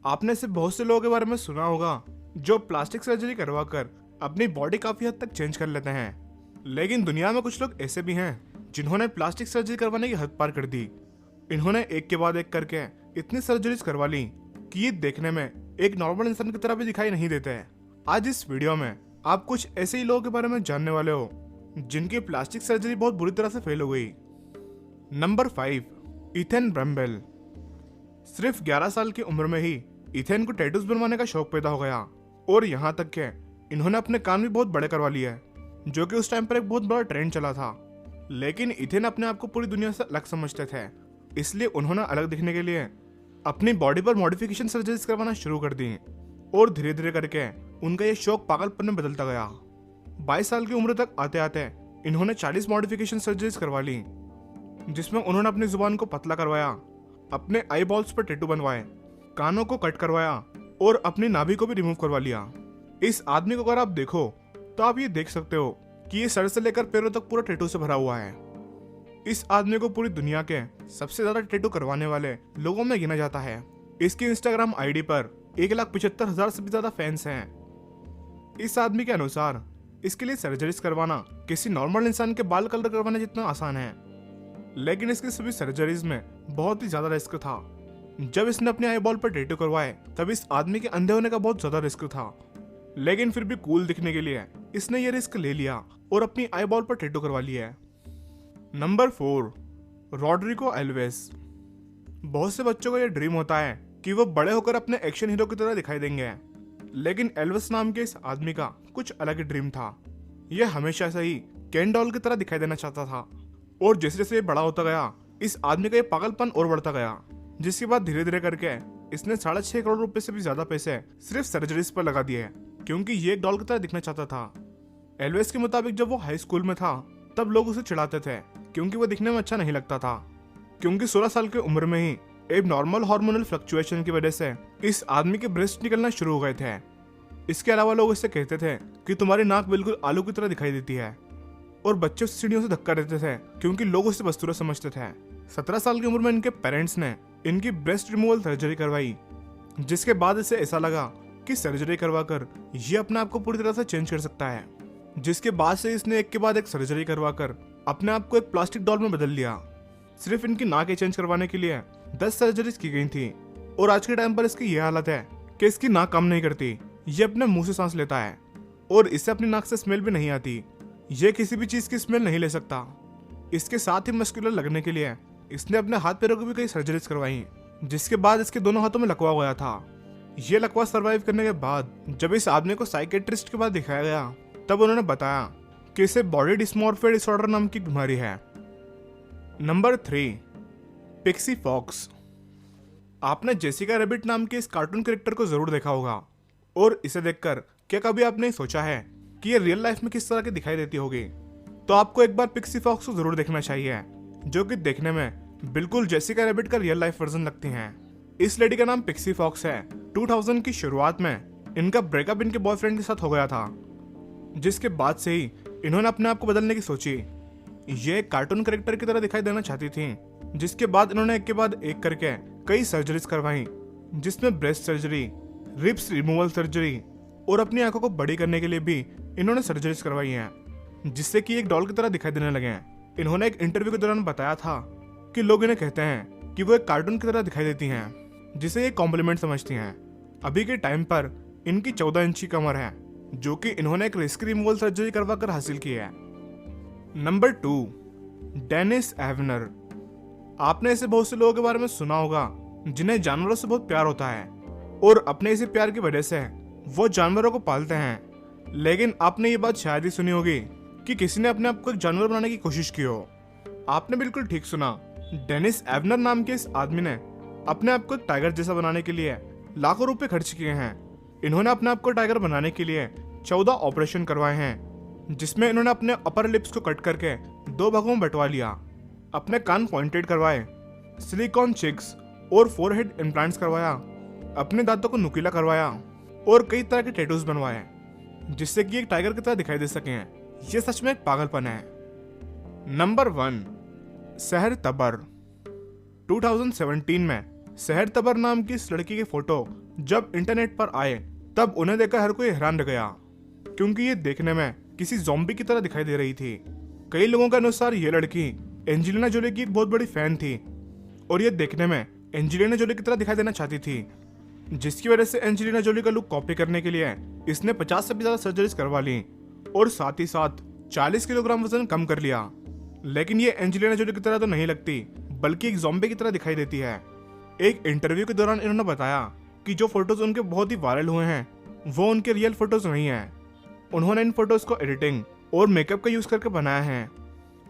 आपने से बहुत से लोगों के बारे में सुना होगा जो प्लास्टिक सर्जरी करवा कर अपनी बॉडी काफी हद तक चेंज कर लेते हैं। लेकिन दुनिया में कुछ लोग ऐसे भी हैं जिन्होंने प्लास्टिक सर्जरी करवाने की हद पार कर दी। इन्होंने एक के बाद एक करके इतनी सर्जरीज करवा ली कि ये देखने में एक नॉर्मल इंसान की तरह भी दिखाई नहीं देते हैं। आज इस वीडियो में आप कुछ ऐसे ही लोगों के बारे में जानने वाले हो जिनकी प्लास्टिक सर्जरी बहुत बुरी तरह से फेल हो गई। Number 5, Ethan Bramble. सिर्फ 11 साल की उम्र में ही इथेन को टैटूज बनवाने का शौक पैदा हो गया और यहाँ तक कि इन्होंने अपने कान भी बहुत बड़े करवा लिए हैं, जो कि उस टाइम पर एक बहुत बड़ा ट्रेंड चला था। लेकिन इथेन अपने आप को पूरी दुनिया से अलग समझते थे, इसलिए उन्होंने अलग दिखने के लिए अपनी बॉडी पर मॉडिफिकेशन सर्जरीज करवाना शुरू कर दी और धीरे धीरे करके उनका ये शौक पागलपन में बदलता गया। 22 साल की उम्र तक आते आते इन्होंने 40 मॉडिफिकेशन सर्जरीज करवा ली, जिसमें उन्होंने अपनी जुबान को पतला करवाया, अपने आई बॉल्स पर टैटू बनवाए, कानों को कट करवाया और अपनी नाभि को भी रिमूव करवा लिया। इस आदमी को अगर आप देखो तो आप ये देख सकते हो कि ये सर से लेकर पैरों तक पूरा टैटू से भरा हुआ है। इस आदमी को पूरी दुनिया के सबसे ज्यादा टैटू करवाने वाले लोगों में गिना जाता है। इसकी इंस्टाग्राम आईडी पर 1,75,000 से भी ज्यादा फैंस हैं। इस आदमी के अनुसार इसके लिए सर्जरीज करवाना किसी नॉर्मल इंसान के बाल कलर करवाने जितना आसान है, लेकिन इसकी सभी सर्जरीज में बहुत ही ज्यादा रिस्क था। जब इसने अपने आई बॉल पर टैटू करवाए तब इस आदमी के अंधे होने का बहुत ज्यादा रिस्क था, लेकिन फिर भी कूल दिखने के लिए इसने ये रिस्क ले लिया और अपनी आई बॉल पर टैटू करवा लिया है। Number 4, Rodrigo Alves. बहुत से बच्चों का ये ड्रीम होता है कि वो बड़े होकर अपने एक्शन हीरो की तरह दिखाई देंगे, लेकिन एल्वेस नाम के इस आदमी का कुछ अलग ही ड्रीम था। यह हमेशा से ही केन डॉल की तरह दिखाई देना चाहता था और जैसे जैसे ये बड़ा होता गया इस आदमी का ये पागलपन और बढ़ता गया, जिसके बाद धीरे धीरे करके इसने 6.5 करोड़ रुपए से भी ज्यादा पैसे सिर्फ सर्जरीज पर लगा दिए, क्योंकि ये एक डॉल की तरह दिखना चाहता था। एल्वेस के मुताबिक जब वो हाई स्कूल में था तब लोग उसे चिढ़ाते थे क्योंकि वो दिखने में अच्छा नहीं लगता था, क्योंकि 16 साल की उम्र में ही एक नॉर्मल हार्मोनल फ्लक्चुएशन की वजह से इस आदमी के ब्रेस्ट निकलना शुरू हो गए थे। इसके अलावा लोग इससे कहते थे कि तुम्हारी नाक बिल्कुल आलू की तरह दिखाई देती है, और बच्चे उसे सीढ़ियों से धक्का देते थे क्योंकि लोग उसे बस्तूरा समझते थे। 17 साल की उम्र में इनके पेरेंट्स ने इनकी ब्रेस्ट रिमूवल सर्जरी करवाई, जिसके बाद इसे ऐसा लगा कि सर्जरी करवाकर ये अपने आप को पूरी तरह से चेंज कर सकता है। जिसके बाद से इसने एक के बाद एक सर्जरी करवाकर अपने आप को एक प्लास्टिक डॉल में बदल लिया। सिर्फ इनकी नाक चेंज करवाने के लिए 10 सर्जरीज की गई थी और आज के टाइम पर इसकी यह हालत है कि इसकी नाक काम नहीं करती, ये अपने मुंह से सांस लेता है और इससे अपनी नाक से स्मेल भी नहीं आती। ये किसी भी चीज की स्मेल नहीं ले सकता। इसके साथ ही मस्कुलर लगने के लिए इसने अपने हाथ पैरों की भी कई सर्जरीज करवाई, जिसके बाद इसके दोनों हाथों में लकवा हो गया था। ये लकवा सर्वाइव करने के बाद जब इस आदमी को साइकेट्रिस्ट के पास दिखाया गया तब उन्होंने बताया कि इसे बॉडी डिस्मॉर्फिया डिसऑर्डर नाम की बीमारी है। Number 3, Pixie Fox. आपने जेसिका रैबिट नाम के इस कार्टून कैरेक्टर को जरूर देखा होगा और इसे देखकर क्या कभी आपने सोचा है कि ये रियल लाइफ में किस तरह की दिखाई देती होगी? तो आपको एक बार पिक्सी फॉक्स को जरूर देखना चाहिए, जो कि देखने में बिल्कुल जेसिका रैबिट का रियल लाइफ वर्जन लगती हैं। इस लेडी का नाम पिक्सी फॉक्स है। 2000 की शुरुआत में इनका ब्रेकअप इनके बॉयफ्रेंड के साथ हो गया था, जिसके बाद से ही इन्होंने अपने आप को बदलने की सोची। ये एक कार्टून कैरेक्टर की तरह दिखाई देना चाहती थी, जिसके बाद इन्होंने एक के बाद एक करके कई सर्जरीज करवाई, जिसमें breast surgery, ribs removal surgery और अपनी आंखों को बड़ी करने के लिए भी इन्होंने सर्जरीज करवाई हैं, जिससे कि एक डॉल की तरह दिखाई देने लगे हैं। इन्होंने एक इंटरव्यू के दौरान बताया था कि लोग इन्हें कहते हैं कि वो एक कार्टून की तरह दिखाई देती हैं, जिसे ये कॉम्प्लीमेंट समझती हैं। अभी के टाइम पर इनकी 14 इंच की कमर है, जो कि इन्होंने एक रिस्क रिमूवल सर्जरी करवा कर हासिल की है। Number 2, Dennis Avner. आपने ऐसे बहुत से लोगों के बारे में सुना होगा जिन्हें जानवरों से बहुत प्यार होता है और अपने इसी प्यार की वजह से वो जानवरों को पालते हैं। लेकिन आपने ये बात शायद ही सुनी होगी कि किसी ने अपने आप को एक जानवर बनाने की कोशिश की हो। आपने बिल्कुल ठीक सुना। डेनिस एवनर नाम के इस आदमी ने अपने आप को एक टाइगर जैसा बनाने के लिए लाखों रुपए खर्च किए हैं। इन्होंने अपने आप को टाइगर बनाने के लिए 14 ऑपरेशन करवाए हैं, जिसमें इन्होंने अपने अपर लिप्स को कट करके 2 भागों में बंटवा लिया, अपने कान पॉइंटेड करवाए, सिलिकॉन चिक्स और फोरहेड इम्प्लांट्स करवाया, अपने दांतों को नुकीला करवाया और कई तरह के टैटूज बनवाए, जिससे कि एक टाइगर की तरह दिखाई दे सके। ये सच में एक पागलपन है। नंबर 1, सहर तबर। 2017 में सहर तबर नाम की इस लड़की के फोटो जब इंटरनेट पर आए तब उन्हें देखकर हर कोई हैरान रह गया, क्योंकि ये देखने में किसी ज़ॉम्बी की तरह दिखाई दे रही थी। कई लोगों के अनुसार ये लड़की एंजेलिना जोली की एक बहुत बड़ी फैन थी और ये देखने में एंजेलिना जोली की तरह दिखाई देना चाहती थी, जिसकी वजह से एंजेलिना जोली का लुक कॉपी करने के लिए इसने 50 से भी ज्यादा सर्जरीज करवा ली और साथ ही साथ 40 किलोग्राम वजन कम कर लिया। लेकिन ये एंजेलिना जोली की तरह तो नहीं लगती, बल्कि एक ज़ॉम्बी की तरह दिखाई देती है। एक इंटरव्यू के दौरान इन्होंने बताया कि जो फोटोज उनके बहुत ही वायरल हुए हैं वो उनके रियल फोटोज नहीं है। उन्होंने इन फोटोज को एडिटिंग और मेकअप का यूज करके बनाया है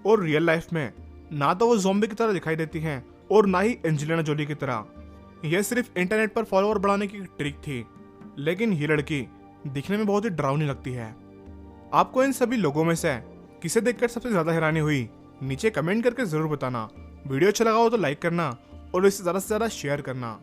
और रियल लाइफ में ना तो वो ज़ॉम्बी की तरह दिखाई देती हैं और ना ही एंजेलिना जोली की तरह। यह सिर्फ इंटरनेट पर फॉलोअर बढ़ाने की ट्रिक थी, लेकिन ये लड़की दिखने में बहुत ही डरावनी लगती है। आपको इन सभी लोगों में से किसे देखकर सबसे ज्यादा हैरानी हुई, नीचे कमेंट करके जरूर बताना। वीडियो अच्छा लगा हो तो लाइक करना और इसे ज्यादा से ज्यादा शेयर करना।